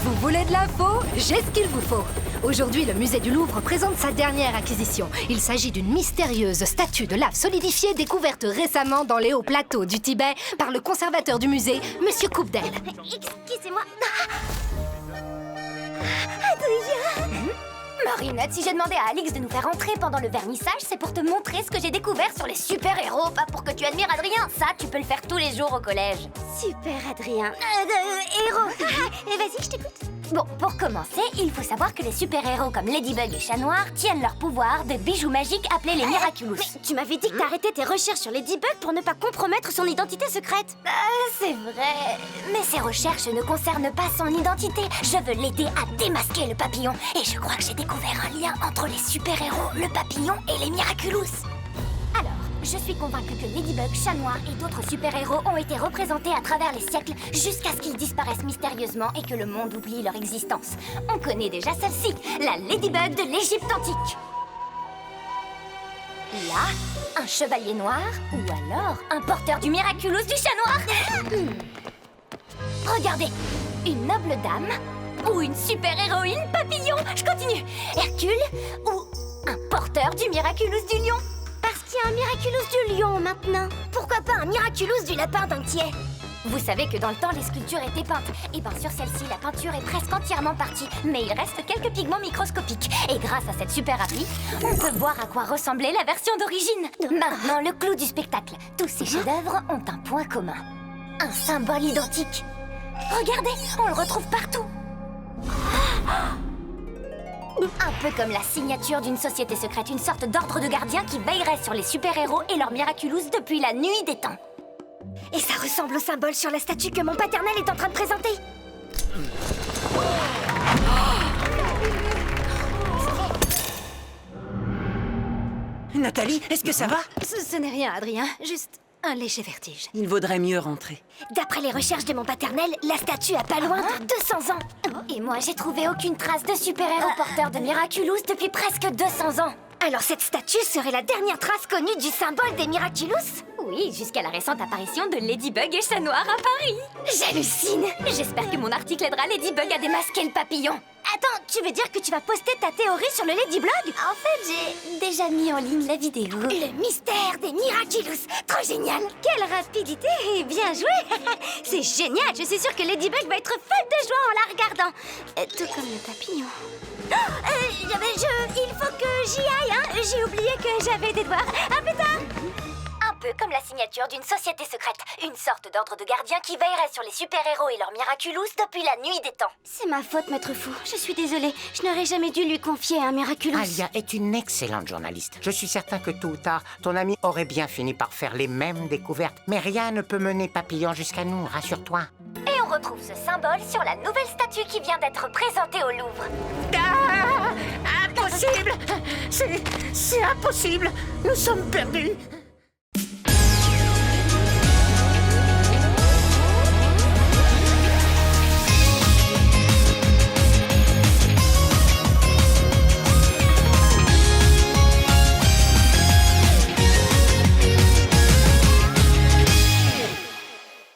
Vous voulez de l'info? J'ai ce qu'il vous faut. Aujourd'hui, le musée du Louvre présente sa dernière acquisition. Il s'agit d'une mystérieuse statue de lave solidifiée découverte récemment dans les hauts plateaux du Tibet par le conservateur du musée, Monsieur Coupdel. Excusez-moi. Adrien. Marinette, si j'ai demandé à Alix de nous faire entrer pendant le vernissage, c'est pour te montrer ce que j'ai découvert sur les super-héros, pas pour que tu admires Adrien. Ça, tu peux le faire tous les jours au collège. Super, Adrien. Héros. Et vas-y, je t'écoute. Bon, pour commencer, il faut savoir que les super-héros comme Ladybug et Chat Noir tiennent leur pouvoir de bijoux magiques appelés les Miraculous. Mais tu m'avais dit que t'arrêtais tes recherches sur Ladybug pour ne pas compromettre son identité secrète. C'est vrai. Mais ces recherches ne concernent pas son identité. Je veux l'aider à démasquer le papillon. Et je crois que j'ai découvert un lien entre les super-héros, le papillon et les Miraculous. Alors, je suis convaincue que Ladybug, Chat Noir et d'autres super-héros ont été représentés à travers les siècles jusqu'à ce qu'ils disparaissent mystérieusement et que le monde oublie leur existence. On connaît déjà celle-ci, la Ladybug de l'Égypte antique. Là, un chevalier noir ou alors un porteur du Miraculous du Chat Noir. Regardez, une noble dame ou une super-héroïne papillon. Je continue. Hercule ou un porteur du Miraculous du lion. Parce qu'il y a un Miraculous du lion maintenant. Pourquoi pas un Miraculous du lapin d'Antier? Vous savez que dans le temps, les sculptures étaient peintes. Et bien sur celle-ci, la peinture est presque entièrement partie. Mais il reste quelques pigments microscopiques. Et grâce à cette super appli, on peut voir à quoi ressemblait la version d'origine. Maintenant, le clou du spectacle. Tous ces chefs-d'œuvre ont un point commun. Un symbole identique. Regardez, on le retrouve partout. Un peu comme la signature d'une société secrète, une sorte d'ordre de gardien qui veillerait sur les super-héros et leurs Miraculous depuis la nuit des temps. Et ça ressemble au symbole sur la statue que mon paternel est en train de présenter. Nathalie, est-ce que ça va? Ce n'est rien, Adrien. Juste un léger vertige. Il vaudrait mieux rentrer. D'après les recherches de mon paternel, la statue a pas loin de 200 ans. Et moi, j'ai trouvé aucune trace de super-héros porteur de Miraculous depuis presque 200 ans. Alors cette statue serait la dernière trace connue du symbole des Miraculous? Oui, jusqu'à la récente apparition de Ladybug et Chat Noir à Paris. J'hallucine. J'espère que mon article aidera Ladybug à démasquer le papillon. Attends, tu veux dire que tu vas poster ta théorie sur le Ladyblog? En fait, j'ai déjà mis en ligne la vidéo. Le mystère des Miraculous. Trop génial. Quelle rapidité et bien joué. C'est génial. Je suis sûre que Ladybug va être folle de joie en la regardant. Tout comme le papillon. Il faut que j'y aille, hein. J'ai oublié que j'avais des devoirs. À plus tard. Un peu comme la signature d'une société secrète. Une sorte d'ordre de gardien qui veillerait sur les super-héros et leurs Miraculous depuis la nuit des temps. C'est ma faute, maître fou. Je suis désolée. Je n'aurais jamais dû lui confier un Miraculous. Alia est une excellente journaliste. Je suis certain que tôt ou tard, ton ami aurait bien fini par faire les mêmes découvertes. Mais rien ne peut mener Papillon jusqu'à nous, rassure-toi. Et on retrouve ce symbole sur la nouvelle statue qui vient d'être présentée au Louvre. Ah, impossible! C'est impossible! Nous sommes perdus!